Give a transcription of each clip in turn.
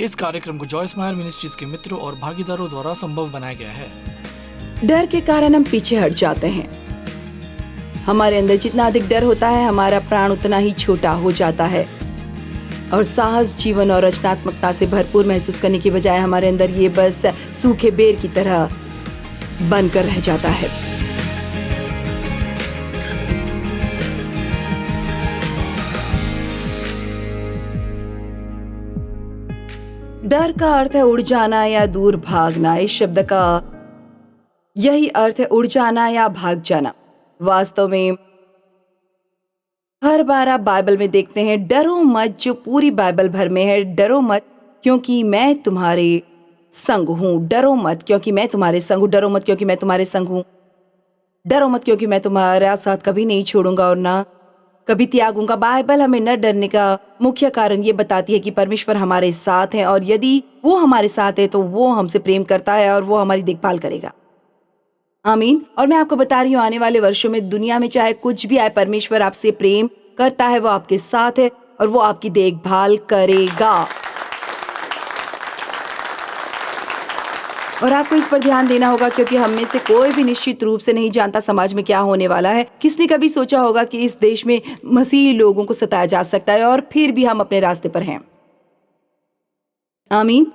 इस कार्यक्रम को जॉय स्माइल मिनिस्ट्रीज के मित्रों और भागीदारों द्वारा संभव बनाया गया है। डर के कारण हम पीछे हट जाते हैं। हमारे अंदर जितना अधिक डर होता है, हमारा प्राण उतना ही छोटा हो जाता है और साहस, जीवन और रचनात्मकता से भरपूर महसूस करने की बजाय हमारे अंदर ये बस सूखे बेर की तरह बनकर रह जाता है। डर का अर्थ है उड़ जाना या दूर भागना। इस शब्द का यही अर्थ है, उड़ जाना या भाग जाना। वास्तव में हर बार आप बाइबल में देखते हैं, डरो मत, जो पूरी बाइबल भर में है। डरो मत क्योंकि मैं तुम्हारे संग हूं। डरो मत क्योंकि मैं तुम्हारे संग हूं। डरो मत क्योंकि मैं तुम्हारे संग हूं। डरो मत क्योंकि मैं तुम्हारा साथ कभी नहीं छोड़ूंगा और ना कभी त्यागूंगा। बाइबल हमें न डरने का मुख्य कारण ये बताती है कि परमेश्वर हमारे साथ है, और यदि वो हमारे साथ है तो वो हमसे प्रेम करता है और वो हमारी देखभाल करेगा। आमीन। और मैं आपको बता रही हूँ, आने वाले वर्षों में दुनिया में चाहे कुछ भी आए, परमेश्वर आपसे प्रेम करता है, वो आपके साथ है और वो आपकी देखभाल करेगा। और आपको इस पर ध्यान देना होगा क्योंकि हम में से कोई भी निश्चित रूप से नहीं जानता समाज में क्या होने वाला है। किसने कभी सोचा होगा कि इस देश में मसीही लोगों को सताया जा सकता है, और फिर भी हम अपने रास्ते पर हैं। आमीन।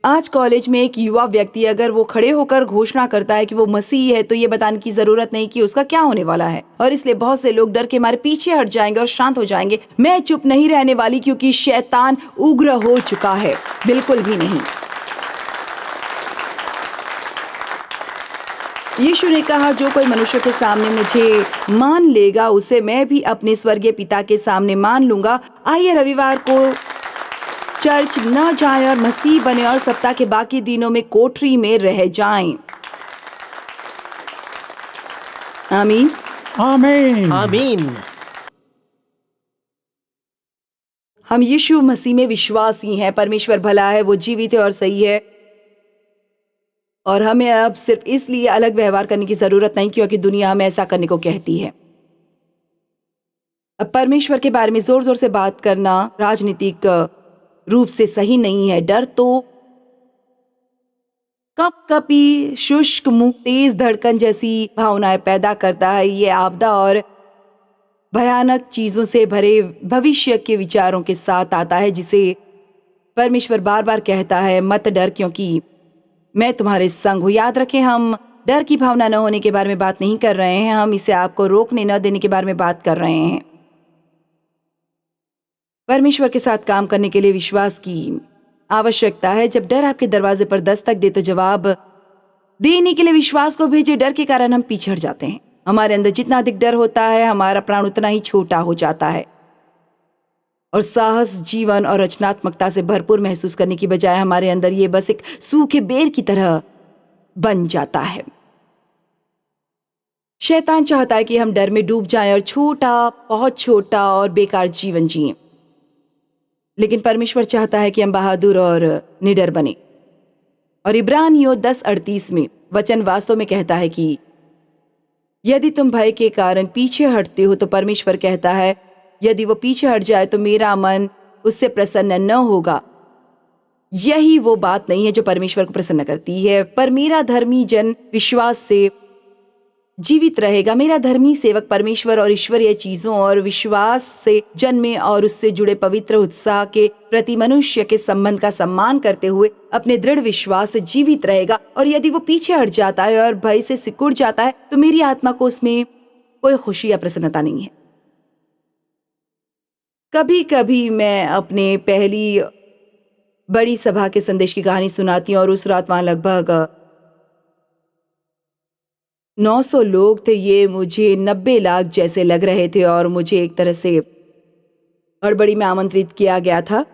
आज कॉलेज में एक युवा व्यक्ति अगर वो खड़े होकर घोषणा करता है कि वो मसीही है, तो ये बताने की जरूरत नहीं कि उसका क्या होने वाला है। और इसलिए बहुत से लोग डर के मारे पीछे हट जाएंगे और शांत हो जाएंगे। मैं चुप नहीं रहने वाली क्योंकि शैतान उग्र हो चुका है। बिल्कुल भी नहीं। यीशु ने कहा, जो कोई मनुष्य के सामने मुझे मान लेगा, उसे मैं भी अपने स्वर्गीय पिता के सामने मान लूंगा। आइए रविवार को चर्च न जाएं और मसीह बने और सप्ताह के बाकी दिनों में कोठरी में रह जाएं। आमीन। आमीन। आमीन। हम यीशु मसीह में विश्वासी हैं। परमेश्वर भला है, वो जीवित है और सही है, और हमें अब सिर्फ इसलिए अलग व्यवहार करने की जरूरत नहीं क्योंकि दुनिया हमें ऐसा करने को कहती है। अब परमेश्वर के बारे में जोर जोर से बात करना राजनीतिक रूप से सही नहीं है। डर तो कपकपी, शुष्क मुंह, तेज धड़कन जैसी भावनाएं पैदा करता है। ये आपदा और भयानक चीजों से भरे भविष्य के विचारों के साथ आता है, जिसे परमेश्वर बार बार कहता है, मत डर क्योंकि मैं तुम्हारे संग हूं। याद रखें, हम डर की भावना न होने के बारे में बात नहीं कर रहे हैं, हम इसे आपको रोकने न देने के बारे में बात कर रहे हैं। परमेश्वर के साथ काम करने के लिए विश्वास की आवश्यकता है। जब डर आपके दरवाजे पर दस्तक दे तो जवाब देने के लिए विश्वास को भेजे। डर के कारण हम पीछे हट जाते हैं। हमारे अंदर जितना अधिक डर होता है, हमारा प्राण उतना ही छोटा हो जाता है और साहस, जीवन और रचनात्मकता से भरपूर महसूस करने की बजाय हमारे अंदर ये बस एक सूखे बेर की तरह बन जाता है। शैतान चाहता है कि हम डर में डूब जाएं और छोटा, बहुत छोटा और बेकार जीवन जिएं, लेकिन परमेश्वर चाहता है कि हम बहादुर और निडर बने। और इब्रानियों 10:38 में वचन वास्तव में कहता है कि यदि तुम भय के कारण पीछे हटते हो तो परमेश्वर कहता है, यदि वो पीछे हट जाए तो मेरा मन उससे प्रसन्न न होगा। यही वो बात नहीं है जो परमेश्वर को प्रसन्न करती है। पर मेरा धर्मी जन विश्वास से जीवित रहेगा। मेरा धर्मी सेवक परमेश्वर और ईश्वरीय चीजों और विश्वास से जन्मे और उससे जुड़े पवित्र उत्साह के प्रति मनुष्य के संबंध का सम्मान करते हुए अपने दृढ़ विश्वास से जीवित रहेगा। और यदि वो पीछे हट जाता है और भय से सिकुड़ जाता है तो मेरी आत्मा को उसमें कोई खुशी या प्रसन्नता नहीं है। कभी कभी मैं अपने पहली बड़ी सभा के संदेश की कहानी सुनाती हूँ और उस रात वहां लगभग 900 लोग थे। ये मुझे 90 लाख जैसे लग रहे थे और मुझे एक तरह से हड़बड़ी में आमंत्रित किया गया था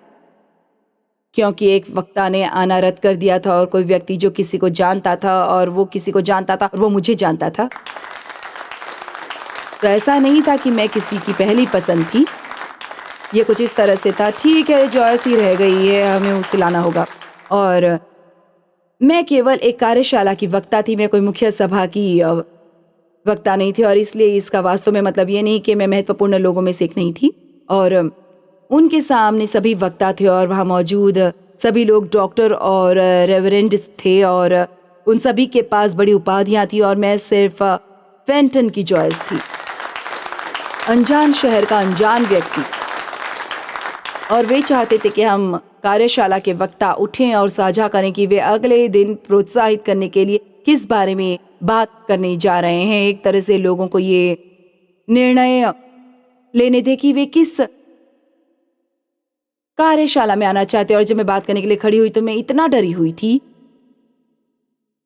क्योंकि एक वक्ता ने आना रद्द कर दिया था और कोई व्यक्ति जो किसी को जानता था और वो किसी को जानता था और वो मुझे जानता था। तो ऐसा नहीं था कि मैं किसी की पहली पसंद थी। ये कुछ इस तरह से था, ठीक है जॉयस ही रह गई है, हमें उसे लाना होगा। और मैं केवल एक कार्यशाला की वक्ता थी, मैं कोई मुख्य सभा की वक्ता नहीं थी। और इसलिए इसका वास्तव में मतलब ये नहीं कि मैं महत्वपूर्ण लोगों में से एक नहीं थी। और उनके सामने सभी वक्ता थे और वहाँ मौजूद सभी लोग डॉक्टर और रेवरेंड थे और उन सभी के पास बड़ी उपाधियां थी और मैं सिर्फ फेंटन की जॉयस थी, अनजान शहर का अनजान व्यक्ति। और वे चाहते थे कि हम कार्यशाला के वक्ता उठें और साझा करें कि वे अगले दिन प्रोत्साहित करने के लिए किस बारे में बात करने जा रहे हैं। एक तरह से लोगों को ये निर्णय लेने दे कि वे किस कार्यशाला में आना चाहते। और जब मैं बात करने के लिए खड़ी हुई तो मैं इतना डरी हुई थी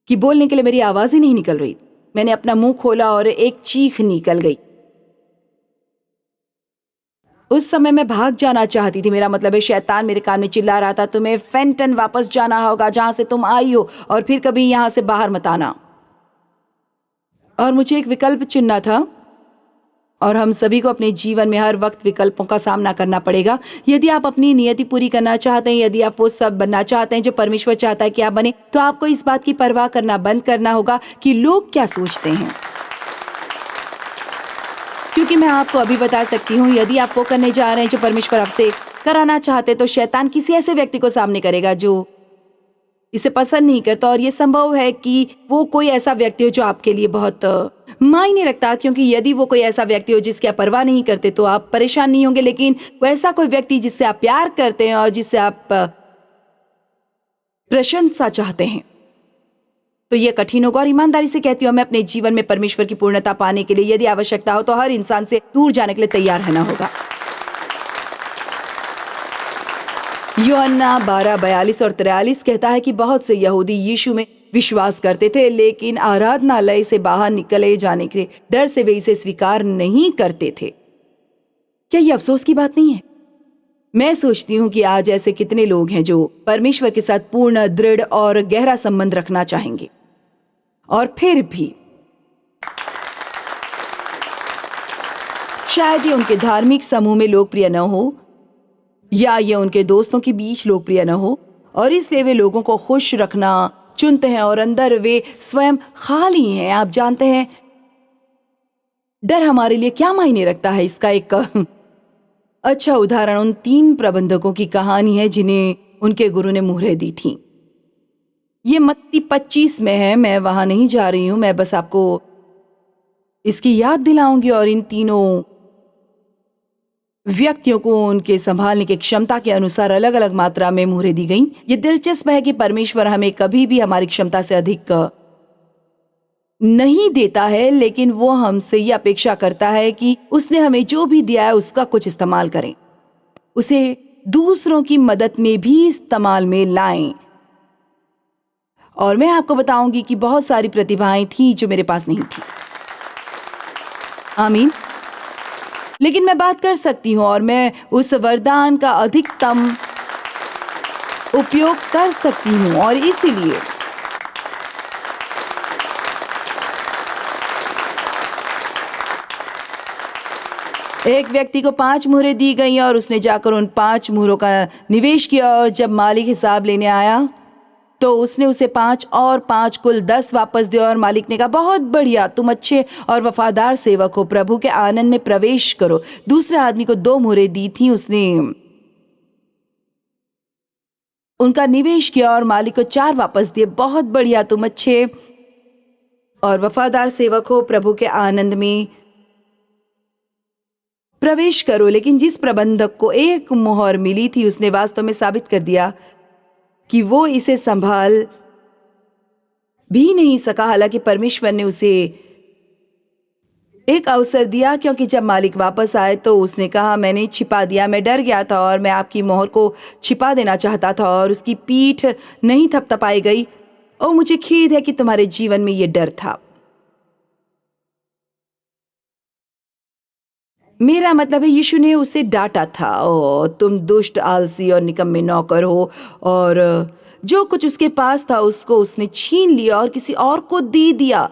कि बोलने के लिए मेरी आवाज ही नहीं निकल रही। मैंने अपना मुंह खोला और एक चीख निकल गई। उस समय मैं भाग जाना चाहती थी, मेरा मतलब है शैतान मेरे कान में चिल्ला रहा था, तुम्हें फेंटन वापस जाना होगा जहां से तुम आई हो और फिर कभी यहां से बाहर मत आना। और मुझे एक विकल्प चुनना था और हम सभी को अपने जीवन में हर वक्त विकल्पों का सामना करना पड़ेगा। यदि आप अपनी नियति पूरी करना चाहते हैं, यदि आप वो सब बनना चाहते हैं जो परमेश्वर चाहता है कि आप बने, तो आपको इस बात की परवाह करना बंद करना होगा कि लोग क्या सोचते हैं। क्योंकि मैं आपको अभी बता सकती हूँ, यदि आप वो करने जा रहे हैं जो परमेश्वर आपसे कराना चाहते, तो शैतान किसी ऐसे व्यक्ति को सामने करेगा जो इसे पसंद नहीं करता। और ये संभव है कि वो कोई ऐसा व्यक्ति हो जो आपके लिए बहुत मायने रखता, क्योंकि यदि वो कोई ऐसा व्यक्ति हो जिसकी आप परवाह नहीं करते तो आप परेशान नहीं होंगे। लेकिन वो ऐसा कोई व्यक्ति जिससे आप प्यार करते हैं और जिससे आप प्रशंसा चाहते हैं, तो ये कठिन होगा। और ईमानदारी से कहती हूँ, मैं अपने जीवन में परमेश्वर की पूर्णता पाने के लिए यदि आवश्यकता हो तो हर इंसान से दूर जाने के लिए तैयार रहना होगा। यूहन्ना 12:42 और 43 कहता है कि बहुत से यहूदी यीशु में विश्वास करते थे, लेकिन आराधनालय से बाहर निकले जाने के डर से वे इसे स्वीकार नहीं करते थे। क्या ये अफसोस की बात नहीं है? मैं सोचती हूँ कि आज ऐसे कितने लोग हैं जो परमेश्वर के साथ पूर्ण, दृढ़ और गहरा संबंध रखना चाहेंगे, और फिर भी शायद ये उनके धार्मिक समूह में लोकप्रिय न हो, या ये उनके दोस्तों के बीच लोकप्रिय न हो, और इसलिए वे लोगों को खुश रखना चुनते हैं और अंदर वे स्वयं खाली हैं। आप जानते हैं, डर हमारे लिए क्या मायने रखता है, इसका एक अच्छा उदाहरण उन 3 प्रबंधकों की कहानी है जिन्हें उनके गुरु ने मुहरें दी थी। ये मत्ती 25 में है, मैं वहां नहीं जा रही हूं, मैं बस आपको इसकी याद दिलाऊंगी। और इन तीनों व्यक्तियों को उनके संभालने की क्षमता के अनुसार अलग अलग मात्रा में मुहरें दी गईं। ये दिलचस्प है कि परमेश्वर हमें कभी भी हमारी क्षमता से अधिक नहीं देता है, लेकिन वो हमसे ये अपेक्षा करता है कि उसने हमें जो भी दिया है उसका कुछ इस्तेमाल करें, उसे दूसरों की मदद में भी इस्तेमाल में लाएं। और मैं आपको बताऊंगी कि बहुत सारी प्रतिभाएं थी जो मेरे पास नहीं थी। आमीन। लेकिन मैं बात कर सकती हूं और मैं उस वरदान का अधिकतम उपयोग कर सकती हूं। और इसीलिए एक व्यक्ति को 5 मुहरें दी गई और उसने जाकर उन 5 मुहरों का निवेश किया, और जब मालिक हिसाब लेने आया तो उसने उसे 5 और 5 कुल 10 वापस दिया। और मालिक ने कहा, बहुत बढ़िया, तुम अच्छे और वफादार सेवक हो, प्रभु के आनंद में प्रवेश करो। दूसरे आदमी को 2 मुहरें दी थी, उसने उनका निवेश किया और मालिक को 4 वापस दिए। बहुत बढ़िया, तुम अच्छे और वफादार सेवक हो, प्रभु के आनंद में प्रवेश करो। लेकिन जिस प्रबंधक को 1 मुहर मिली थी, उसने वास्तव में साबित कर दिया कि वो इसे संभाल भी नहीं सका। हालांकि परमेश्वर ने उसे एक अवसर दिया, क्योंकि जब मालिक वापस आए तो उसने कहा, मैंने छिपा दिया, मैं डर गया था और मैं आपकी मोहर को छिपा देना चाहता था। और उसकी पीठ नहीं थपथपाई गई। और मुझे खेद है कि तुम्हारे जीवन में ये डर था। मेरा मतलब है, यीशु ने उसे डांटा था, ओ तुम दुष्ट, आलसी और निकम्मे नौकर हो। और जो कुछ उसके पास था उसको उसने छीन लिया और किसी और को दे दिया।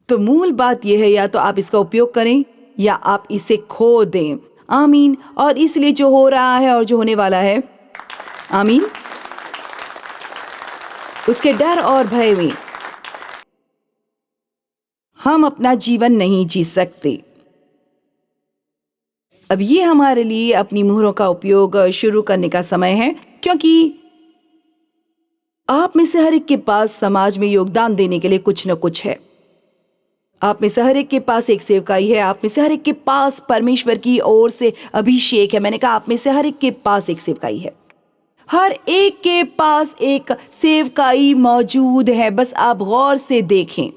तो मूल बात यह है, या तो आप इसका उपयोग करें या आप इसे खो दें। आमीन। और इसलिए जो हो रहा है और जो होने वाला है, आमीन, उसके डर और भय में हम अपना जीवन नहीं जी सकते। अब ये हमारे लिए अपनी मुहरों का उपयोग शुरू करने का समय है, क्योंकि आप में से हर एक के पास समाज में योगदान देने के लिए कुछ न कुछ है। आप में से हर एक के पास एक सेवकाई है, आप में से हर एक के पास परमेश्वर की ओर से अभिषेक है। मैंने कहा आप में से हर एक के पास एक सेवकाई है, हर एक के पास एक सेवकाई मौजूद है। बस आप गौर से देखें।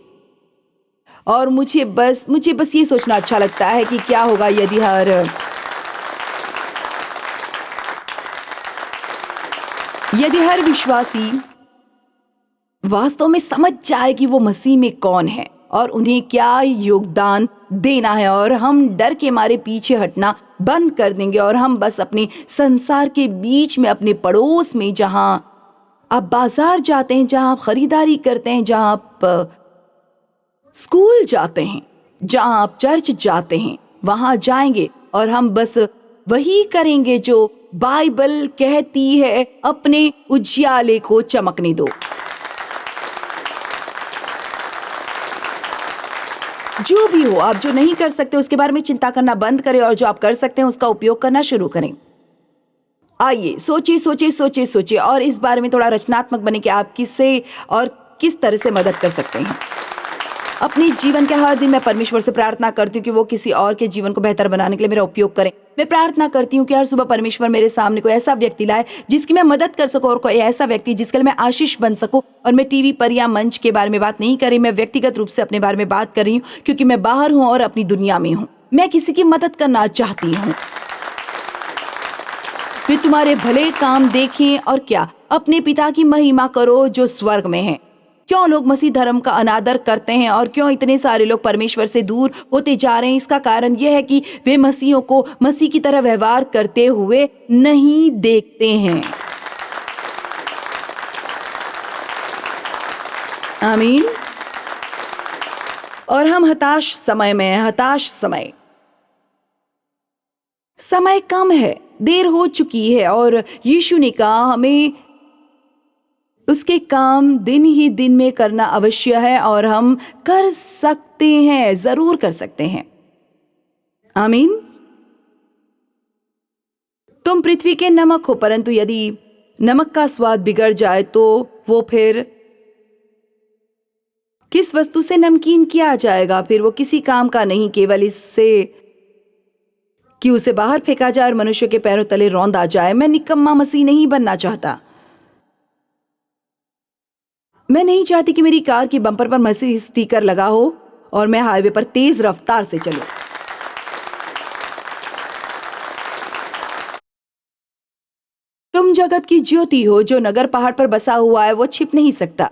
और मुझे बस ये सोचना अच्छा लगता है कि क्या होगा यदि हर विश्वासी वास्तव में समझ जाए कि वो मसीह में कौन है और उन्हें क्या योगदान देना है, और हम डर के मारे पीछे हटना बंद कर देंगे और हम बस अपने संसार के बीच में, अपने पड़ोस में, जहां आप बाजार जाते हैं, जहां आप खरीदारी करते हैं, जहां आप स्कूल जाते हैं, जहां आप चर्च जाते हैं, वहां जाएंगे और हम बस वही करेंगे जो बाइबल कहती है, अपने उजियाले को चमकने दो। जो भी हो, आप जो नहीं कर सकते उसके बारे में चिंता करना बंद करें और जो आप कर सकते हैं उसका उपयोग करना शुरू करें। आइए सोचिए और इस बारे में थोड़ा रचनात्मक बने कि आप किससे और किस तरह से मदद कर सकते हैं। अपने जीवन के हर दिन मैं परमेश्वर से प्रार्थना करती हूँ कि वो किसी और के जीवन को बेहतर बनाने के लिए मेरा उपयोग करें। मैं प्रार्थना करती हूँ कि हर सुबह परमेश्वर मेरे सामने कोई ऐसा व्यक्ति लाए जिसकी मैं मदद कर सकूं, और कोई ऐसा व्यक्ति जिसके लिए मैं आशीष बन सकूं। और मैं टीवी पर या मंच के बारे में बात नहीं कर रही, मैं व्यक्तिगत रूप से अपने बारे में बात कर रही हूँ, क्योंकि मैं बाहर हूँ और अपनी दुनिया में हूँ। मैं किसी की मदद करना चाहती हूँ। वे तुम्हारे भले काम देखें और क्या, अपने पिता की महिमा करो जो स्वर्ग में है। क्यों लोग मसीह धर्म का अनादर करते हैं और क्यों इतने सारे लोग परमेश्वर से दूर होते जा रहे हैं? इसका कारण यह है कि वे मसीहों को मसीह की तरह व्यवहार करते हुए नहीं देखते हैं। आमीन। और हम हताश समय में हैं, हताश समय कम है, देर हो चुकी है, और यीशु ने कहा हमें उसके काम दिन ही दिन में करना अवश्य है, और हम कर सकते हैं, जरूर कर सकते हैं। आमीन। तुम पृथ्वी के नमक हो, परंतु यदि नमक का स्वाद बिगड़ जाए तो वो फिर किस वस्तु से नमकीन किया जाएगा? फिर वो किसी काम का नहीं, केवल इससे कि उसे बाहर फेंका जाए और मनुष्य के पैरों तले रौंदा जाए। मैं निकम्मा मसीह नहीं बनना चाहता। मैं नहीं चाहती कि मेरी कार की बम्पर पर मसीह स्टिकर लगा हो और मैं हाईवे पर तेज रफ्तार से चलूं। तुम जगत की ज्योति हो। जो नगर पहाड़ पर बसा हुआ है वो छिप नहीं सकता,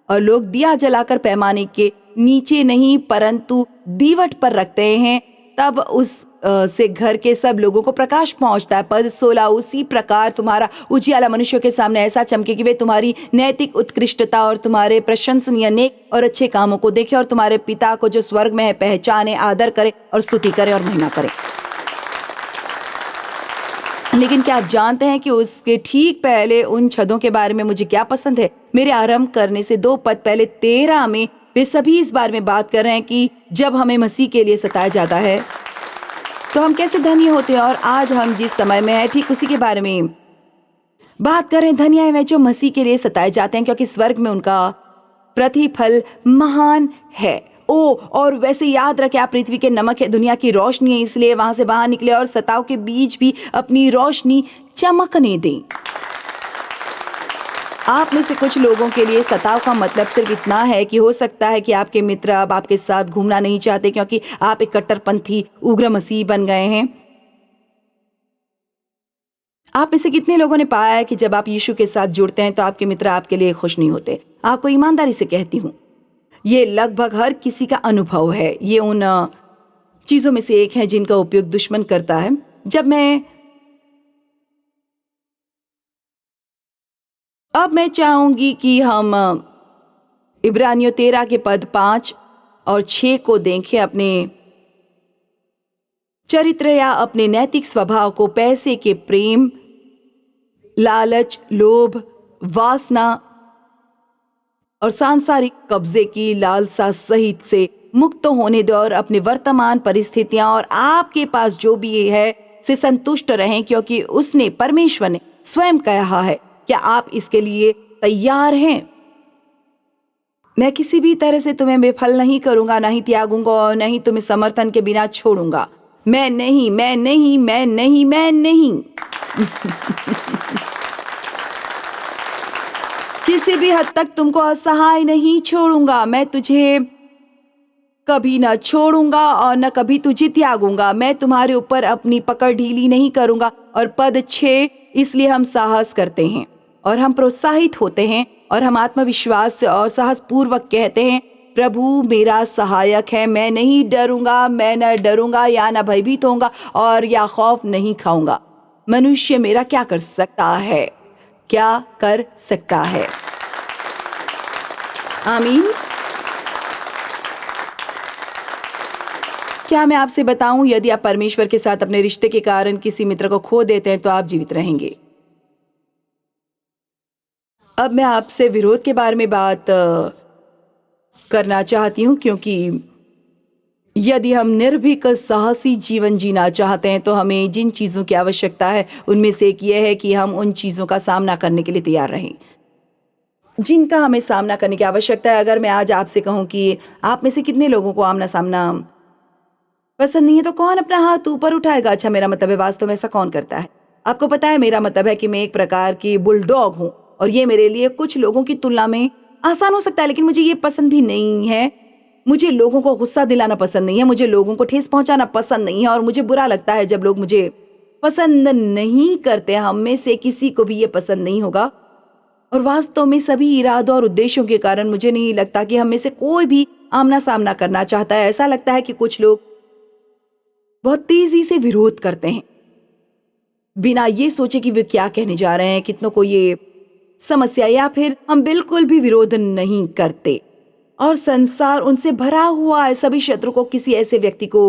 और लोग दिया जलाकर पैमाने के नीचे नहीं परंतु दीवट पर रखते हैं, तब उस से घर के सब लोगों को प्रकाश पहुंचता है। पद 16। उसी प्रकार तुम्हारा उजियाला मनुष्यों के सामने ऐसा चमके कि वे तुम्हारी नैतिक उत्कृष्टता और तुम्हारे प्रशंसनीय नेक और अच्छे कामों को देखें, और तुम्हारे पिता को जो स्वर्ग में है पहचाने, आदर करे और स्तुति करे और महिमा करे। लेकिन क्या आप जानते हैं कि उसके ठीक पहले उन छदों के बारे में मुझे क्या पसंद है? मेरे आरंभ करने से 2 पद पहले 13 में वे सभी इस बारे में बात कर रहे हैं कि जब हमें मसीह के लिए सताया जाता है तो हम कैसे धन्य होते हैं। और आज हम जिस समय में है ठीक उसी के बारे में बात करें। धन्य है वे जो मसीह के लिए सताए जाते हैं, क्योंकि स्वर्ग में उनका प्रतिफल महान है। और वैसे याद रखें, आप पृथ्वी के नमक है, दुनिया की रोशनी है, इसलिए वहां से बाहर निकले और सताव के बीच भी अपनी रोशनी चमकने दें। आप में से कुछ लोगों के लिए सताव का मतलब सिर्फ इतना है कि हो सकता है कि आपके मित्र अब आपके साथ घूमना नहीं चाहते क्योंकि आप एक कट्टरपंथी उग्र मसीह बन गए हैं। आप में से कितने लोगों ने पाया है कि जब आप यीशु के साथ जुड़ते हैं तो आपके मित्र आपके लिए खुश नहीं होते? आपको ईमानदारी से कहती हूँ, ये लगभग हर किसी का अनुभव है। ये उन चीजों में से एक है जिनका उपयोग दुश्मन करता है। अब मैं चाहूंगी कि हम इब्रानियों 13 के पद 5 और 6 को देखें। अपने चरित्र या अपने नैतिक स्वभाव को पैसे के प्रेम, लालच, लोभ, वासना और सांसारिक कब्जे की लालसा सहित से मुक्त होने दो और अपनी वर्तमान परिस्थितियां और आपके पास जो भी है से संतुष्ट रहें, क्योंकि उसने, परमेश्वर ने स्वयं कहा है। क्या आप इसके लिए तैयार हैं? मैं किसी भी तरह से तुम्हें विफल नहीं करूंगा, नहीं त्यागूंगा और नहीं तुम्हें समर्थन के बिना छोड़ूंगा। मैं नहीं, मैं नहीं, मैं नहीं, मैं नहीं। किसी भी हद तक तुमको असहाय नहीं छोड़ूंगा। मैं तुझे कभी न छोड़ूंगा और न कभी तुझे त्यागूंगा। मैं तुम्हारे ऊपर अपनी पकड़ ढीली नहीं करूंगा। और पद 6, इसलिए हम साहस करते हैं और हम प्रोत्साहित होते हैं और हम आत्मविश्वास से और साहस पूर्वक कहते हैं, प्रभु मेरा सहायक है, मैं नहीं डरूंगा, मैं न डरूंगा या न भयभीत होऊंगा और या खौफ नहीं खाऊंगा। मनुष्य मेरा क्या कर सकता है? क्या कर सकता है? आमीन। क्या मैं आपसे बताऊं, यदि आप परमेश्वर के साथ अपने रिश्ते के कारण किसी मित्र को खो देते हैं तो आप जीवित रहेंगे। अब मैं आपसे विरोध के बारे में बात करना चाहती हूं, क्योंकि यदि हम निर्भीक साहसी जीवन जीना चाहते हैं तो हमें जिन चीजों की आवश्यकता है उनमें से एक यह है कि हम उन चीजों का सामना करने के लिए तैयार रहें जिनका हमें सामना करने की आवश्यकता है। अगर मैं आज आपसे कहूं कि आप में से कितने लोगों को आमना सामना पसंद नहीं है, तो कौन अपना हाथ ऊपर उठाएगा? अच्छा, मेरा मतलब है वास्तव में ऐसा कौन करता है? आपको पता है, मेरा मतलब है कि मैं एक प्रकार की बुलडॉग हूं और ये मेरे लिए कुछ लोगों की तुलना में आसान हो सकता है, लेकिन मुझे ये पसंद भी नहीं है। मुझे लोगों को गुस्सा दिलाना पसंद नहीं है, मुझे लोगों को ठेस पहुंचाना पसंद नहीं है और मुझे बुरा लगता है जब लोग मुझे पसंद नहीं करते। हम में से किसी को भी ये पसंद नहीं होगा और वास्तव में सभी इरादों और उद्देश्यों के कारण मुझे नहीं लगता कि हम में से कोई भी आमना सामना करना चाहता है। ऐसा लगता है कि कुछ लोग बहुत तेजी से विरोध करते हैं बिना ये सोचे कि वे क्या कहने जा रहे हैं, कितनों को ये समस्या, या फिर हम बिल्कुल भी विरोध नहीं करते और संसार उनसे भरा हुआ है। सभी शत्रु को किसी ऐसे व्यक्ति को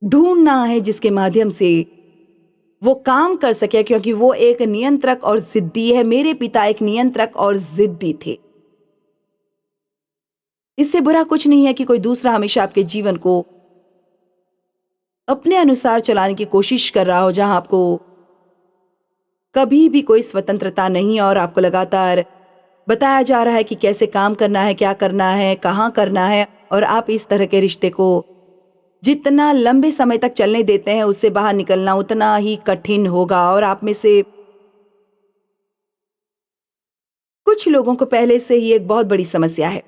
ढूंढना है जिसके माध्यम से वो काम कर सके, क्योंकि वो एक नियंत्रक और जिद्दी है। मेरे पिता एक नियंत्रक और जिद्दी थे। इससे बुरा कुछ नहीं है कि कोई दूसरा हमेशा आपके जीवन को अपने अनुसार चलाने की कोशिश कर रहा हो, जहां आपको कभी भी कोई स्वतंत्रता नहीं और आपको लगातार बताया जा रहा है कि कैसे काम करना है, क्या करना है, कहाँ करना है। और आप इस तरह के रिश्ते को जितना लंबे समय तक चलने देते हैं, उससे बाहर निकलना उतना ही कठिन होगा। और आप में से कुछ लोगों को पहले से ही एक बहुत बड़ी समस्या है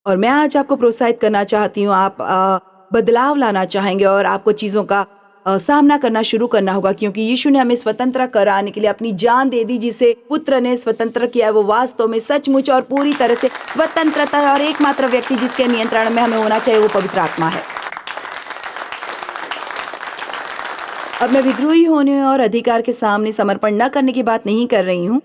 और मैं आज आपको प्रोत्साहित करना चाहती हूँ। आप बदलाव लाना चाहेंगे और आपको चीजों का सामना करना शुरू करना होगा, क्योंकि यीशु ने हमें स्वतंत्र कराने के लिए अपनी जान दे दी। जिसे पुत्र ने स्वतंत्र किया वो वास्तव में सचमुच और पूरी तरह से स्वतंत्रता है और एकमात्र व्यक्ति जिसके नियंत्रण में हमें होना चाहिए वो पवित्र आत्मा है। अब मैं विद्रोही होने और अधिकार के सामने समर्पण न करने की बात नहीं कर रही हूं।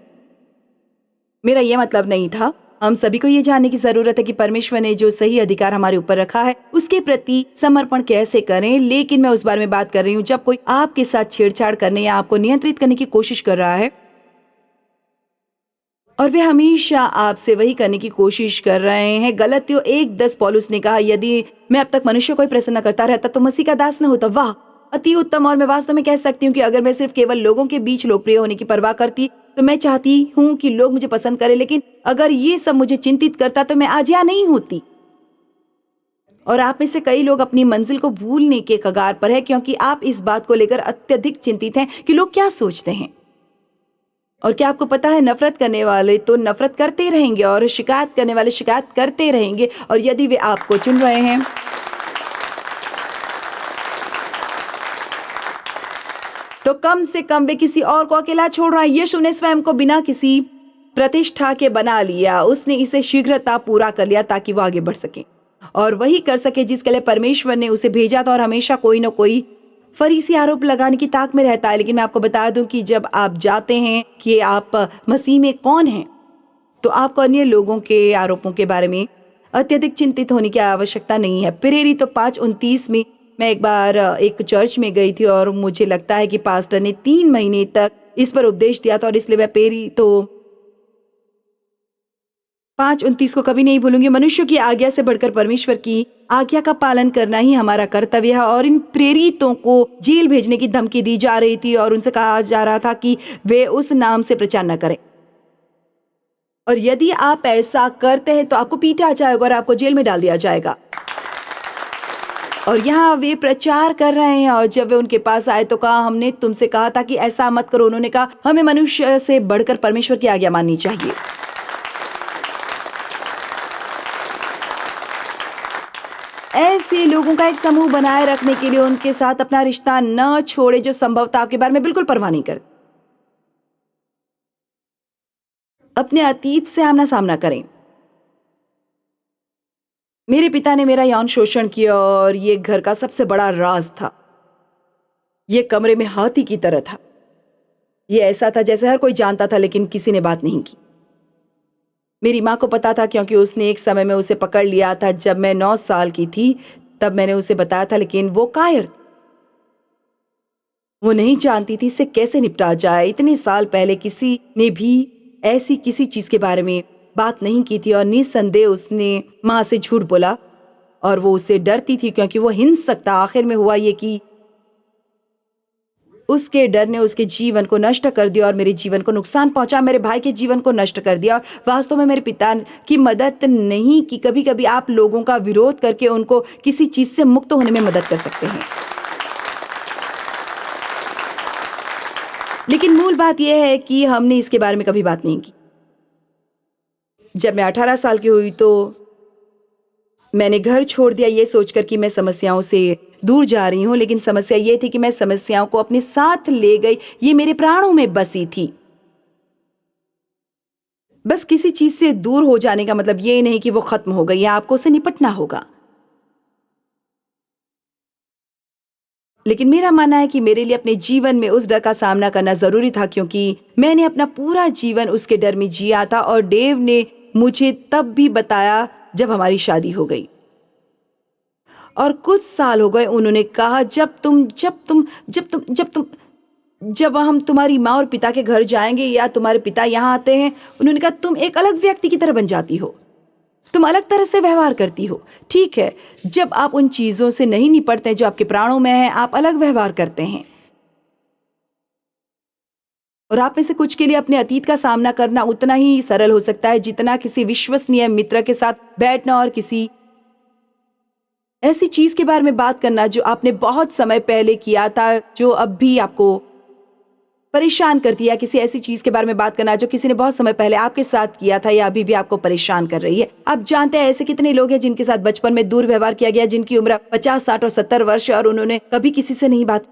मेरा यह मतलब नहीं था। हम सभी को ये जानने की जरूरत है कि परमेश्वर ने जो सही अधिकार हमारे ऊपर रखा है उसके प्रति समर्पण कैसे करें, लेकिन मैं उस बारे में बात कर रही हूँ जब कोई आपके साथ छेड़छाड़ करने या आपको नियंत्रित करने की कोशिश कर रहा है और वे हमेशा आपसे वही करने की कोशिश कर रहे हैं। गलतियों 1:10 पौलुस ने कहा, यदि मैं अब तक मनुष्य को ही प्रसन्न करता रहता तो मसीह का दास न होता। वाह, अति उत्तम। और मैं वास्तव में कह सकती हूँ कि अगर मैं सिर्फ केवल लोगों के बीच लोकप्रिय होने की परवाह करती तो मैं चाहती हूँ कि लोग मुझे पसंद करें, लेकिन अगर ये सब मुझे चिंतित करता तो मैं आज यहाँ नहीं होती। और आप में से कई लोग अपनी मंजिल को भूलने के कगार पर है, क्योंकि आप इस बात को लेकर अत्यधिक चिंतित हैं कि लोग क्या सोचते हैं। और क्या आपको पता है, नफरत करने वाले तो नफरत करते रहेंगे और शिकायत करने वाले शिकायत करते रहेंगे। और यदि वे आपको चुन रहे हैं तो कम से कम वे किसी और को अकेला छोड़ रहा है। यीशु ने स्वयं को बिना किसी प्रतिष्ठा के बना लिया। उसने इसे शीघ्रता पूरा कर लिया ताकि वो आगे बढ़ सके और वही कर सके जिसके लिए परमेश्वर ने उसे भेजा था। और हमेशा कोई न कोई फरीसी आरोप लगाने की ताक में रहता है। लेकिन मैं आपको बता दूं कि जब आप जाते हैं कि आप मसीह में कौन हैं, तो आपको अन्य लोगों के आरोपों के बारे में अत्यधिक चिंतित होने की आवश्यकता नहीं है। प्रेरित तो 5:29 में मैं एक बार एक चर्च में गई थी और मुझे लगता है कि पास्टर ने 3 महीने तक इस पर उपदेश दिया था और इसलिए मैं प्रेरित तो 5:29 को कभी नहीं भूलूंगी। मनुष्य की आज्ञा से बढ़कर परमेश्वर की आज्ञा का पालन करना ही हमारा कर्तव्य है। और इन प्रेरितों को जेल भेजने की धमकी दी जा रही थी और उनसे कहा जा रहा था कि वे उस नाम से प्रचार न करें, और यदि आप ऐसा करते हैं तो आपको पीटा जाएगा और आपको जेल में डाल दिया जाएगा। और यहाँ वे प्रचार कर रहे हैं, और जब वे उनके पास आए तो कहा, हमने तुमसे कहा था कि ऐसा मत करो। उन्होंने कहा, हमें मनुष्य से बढ़कर परमेश्वर की आज्ञा माननी चाहिए। ऐसे लोगों का एक समूह बनाए रखने के लिए उनके साथ अपना रिश्ता न छोड़े जो संभवतः आपके बारे में बिल्कुल परवाह नहीं करते। अपने अतीत से आमना सामना करें। मेरे पिता ने मेरा यौन शोषण किया और ये घर का सबसे बड़ा राज था। ये कमरे में हाथी की तरह था। ये ऐसा था जैसे हर कोई जानता था, लेकिन किसी ने बात नहीं की। मेरी माँ को पता था क्योंकि उसने एक समय में उसे पकड़ लिया था जब मैं 9 साल की थी। तब मैंने उसे बताया था, लेकिन वो कायर थी। वो नहीं जानती थी इससे कैसे निपटा जाए। इतने साल पहले किसी ने भी ऐसी किसी चीज के बारे में बात नहीं की थी, और निस्संदेह उसने माँ से झूठ बोला और वो उससे डरती थी क्योंकि वो हिंसक था। आखिर में हुआ ये कि उसके डर ने उसके जीवन को नष्ट कर दिया और मेरे जीवन को नुकसान पहुंचा, मेरे भाई के जीवन को नष्ट कर दिया। और वास्तव में मेरे पिता की मदद नहीं की। कभी कभी आप लोगों का विरोध करके उनको किसी चीज से मुक्त होने में मदद कर सकते हैं, लेकिन मूल बात यह है कि हमने इसके बारे में कभी बात नहीं की। जब मैं 18 साल की हुई तो मैंने घर छोड़ दिया, ये सोचकर कि मैं समस्याओं से दूर जा रही हूं, लेकिन समस्या ये थी कि मैं समस्याओं को अपने साथ ले गई। ये मेरे प्राणों में बसी थी। बस किसी चीज से दूर हो जाने का मतलब ये नहीं कि वो खत्म हो गई, या आपको उससे निपटना होगा। लेकिन मेरा मानना है कि मेरे लिए अपने जीवन में उस डर का सामना करना जरूरी था, क्योंकि मैंने अपना पूरा जीवन उसके डर में जिया था। और डेव ने मुझे तब भी बताया जब हमारी शादी हो गई और कुछ साल हो गए। उन्होंने कहा, जब हम तुम्हारी माँ और पिता के घर जाएंगे या तुम्हारे पिता यहाँ आते हैं, उन्होंने कहा, तुम एक अलग व्यक्ति की तरह बन जाती हो, तुम अलग तरह से व्यवहार करती हो। ठीक है, जब आप उन चीजों से नहीं निपटते जो आपके प्राणों में है, आप अलग व्यवहार करते हैं। और आप में से कुछ के लिए अपने अतीत का सामना करना उतना ही सरल हो सकता है जितना किसी विश्वसनीय मित्र के साथ बैठना और किसी ऐसी चीज के बारे में बात करना जो आपने बहुत समय पहले किया था, जो अब भी आपको परेशान करती है। किसी ऐसी चीज के बारे में बात करना जो किसी ने बहुत समय पहले आपके साथ किया था या अभी भी आपको परेशान कर रही है। आप जानते हैं ऐसे कितने लोग हैं जिनके साथ बचपन में दुर्व्यवहार किया गया, जिनकी उम्र 50, 60 और 70 वर्ष है और उन्होंने कभी किसी से नहीं बात।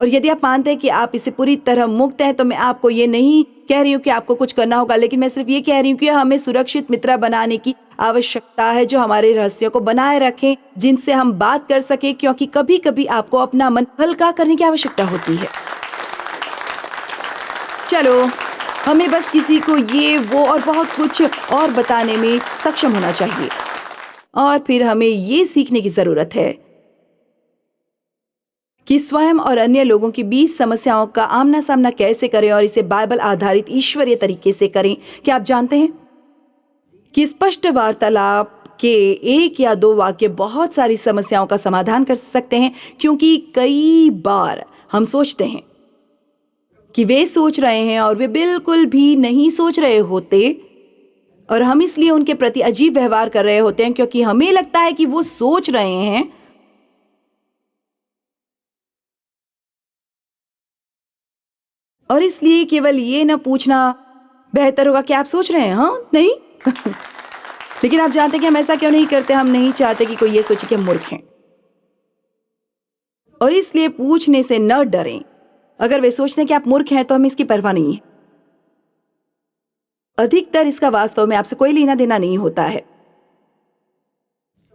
और यदि आप मानते हैं कि आप इसे पूरी तरह मुक्त हैं, तो मैं आपको ये नहीं कह रही हूँ कि आपको कुछ करना होगा, लेकिन मैं सिर्फ ये कह रही हूँ कि हमें सुरक्षित मित्र बनाने की आवश्यकता है जो हमारे रहस्यों को बनाए रखें, जिनसे हम बात कर सके, क्योंकि कभी कभी आपको अपना मन हल्का करने की आवश्यकता होती है। चलो, हमें बस किसी को ये वो और बहुत कुछ और बताने में सक्षम होना चाहिए, और फिर हमें ये सीखने की जरूरत है कि स्वयं और अन्य लोगों की बीच समस्याओं का आमना सामना कैसे करें, और इसे बाइबल आधारित ईश्वरीय तरीके से करें। क्या आप जानते हैं कि स्पष्ट वार्तालाप के 1 या 2 वाक्य बहुत सारी समस्याओं का समाधान कर सकते हैं, क्योंकि कई बार हम सोचते हैं कि वे सोच रहे हैं और वे बिल्कुल भी नहीं सोच रहे होते, और हम इसलिए उनके प्रति अजीब व्यवहार कर रहे होते हैं क्योंकि हमें लगता है कि वो सोच रहे हैं। और इसलिए केवल ये ना पूछना बेहतर होगा कि आप सोच रहे हैं, हाँ नहीं। लेकिन आप जानते हैं कि हम ऐसा क्यों नहीं करते? हम नहीं चाहते कि कोई ये सोचे कि हम मूर्ख हैं, और इसलिए पूछने से न डरें। अगर वे सोचते हैं कि आप मूर्ख हैं तो हमें इसकी परवाह नहीं है। अधिकतर इसका वास्तव में आपसे कोई लेना देना नहीं होता है।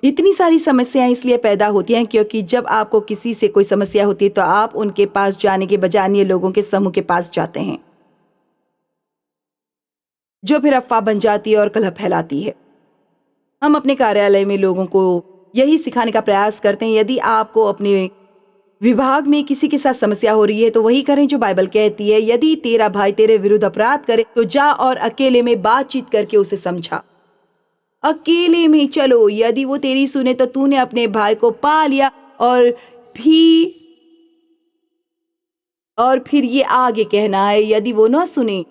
इतनी सारी समस्याएं इसलिए पैदा होती हैं क्योंकि जब आपको किसी से कोई समस्या होती है तो आप उनके पास जाने के बजाय अन्य लोगों के समूह के पास जाते हैं, जो फिर अफवाह बन जाती है और कलह फैलाती है। हम अपने कार्यालय में लोगों को यही सिखाने का प्रयास करते हैं, यदि आपको अपने विभाग में किसी के साथ समस्या हो रही है तो वही करें जो बाइबल कहती है। यदि तेरा भाई तेरे विरुद्ध अपराध करे तो जा और अकेले में बातचीत करके उसे समझा। अकेले में चलो। यदि वो तेरी सुने तो तूने अपने भाई को पा लिया। और फिर ये आगे कहना है, यदि वो न सुने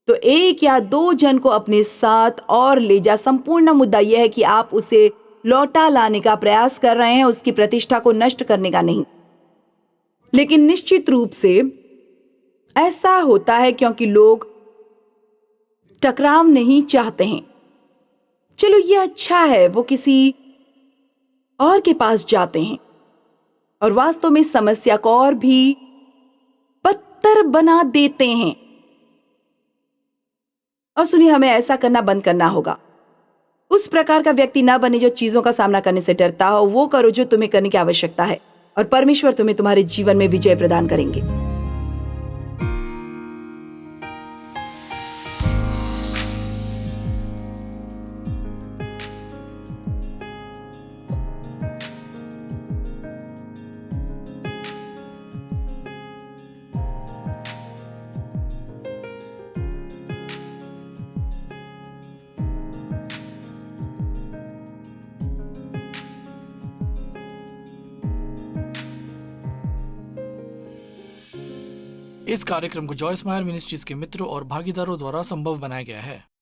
तो 1 या 2 जन को अपने साथ और ले जा। संपूर्ण मुद्दा यह है कि आप उसे लौटा लाने का प्रयास कर रहे हैं, उसकी प्रतिष्ठा को नष्ट करने का नहीं। लेकिन निश्चित रूप से ऐसा होता है क्योंकि लोग टकराव नहीं चाहते हैं। चलो ये अच्छा है, वो किसी और के पास जाते हैं और वास्तव में समस्या को और भी बदतर बना देते हैं। और सुनिए, हमें ऐसा करना बंद करना होगा। उस प्रकार का व्यक्ति ना बने जो चीजों का सामना करने से डरता हो। वो करो जो तुम्हें करने की आवश्यकता है और परमेश्वर तुम्हें तुम्हारे जीवन में विजय प्रदान करेंगे। इस कार्यक्रम को जॉयस मायर मिनिस्ट्रीज के मित्रों और भागीदारों द्वारा संभव बनाया गया है।